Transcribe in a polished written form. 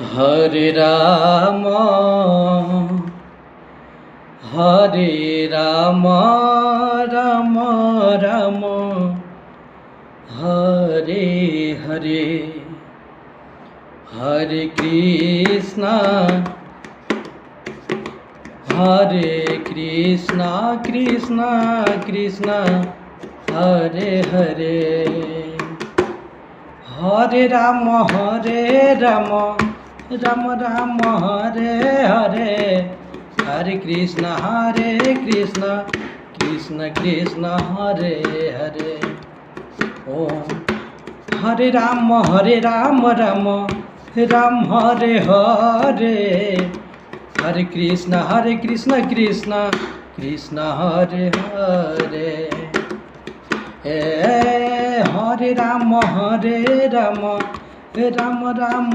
Hare Ram Ram Ram Hare Hare, Hare Krishna Krishna Krishna Hare Hare, Hare Ram Ram Ram Hare Hare, Hare Krishna Krishna Krishna Hare Hare. Om Hare Ram Ram Ram Hare Hare, Hare Krishna Krishna Krishna Hare Hare. Hare Ram Ram Ram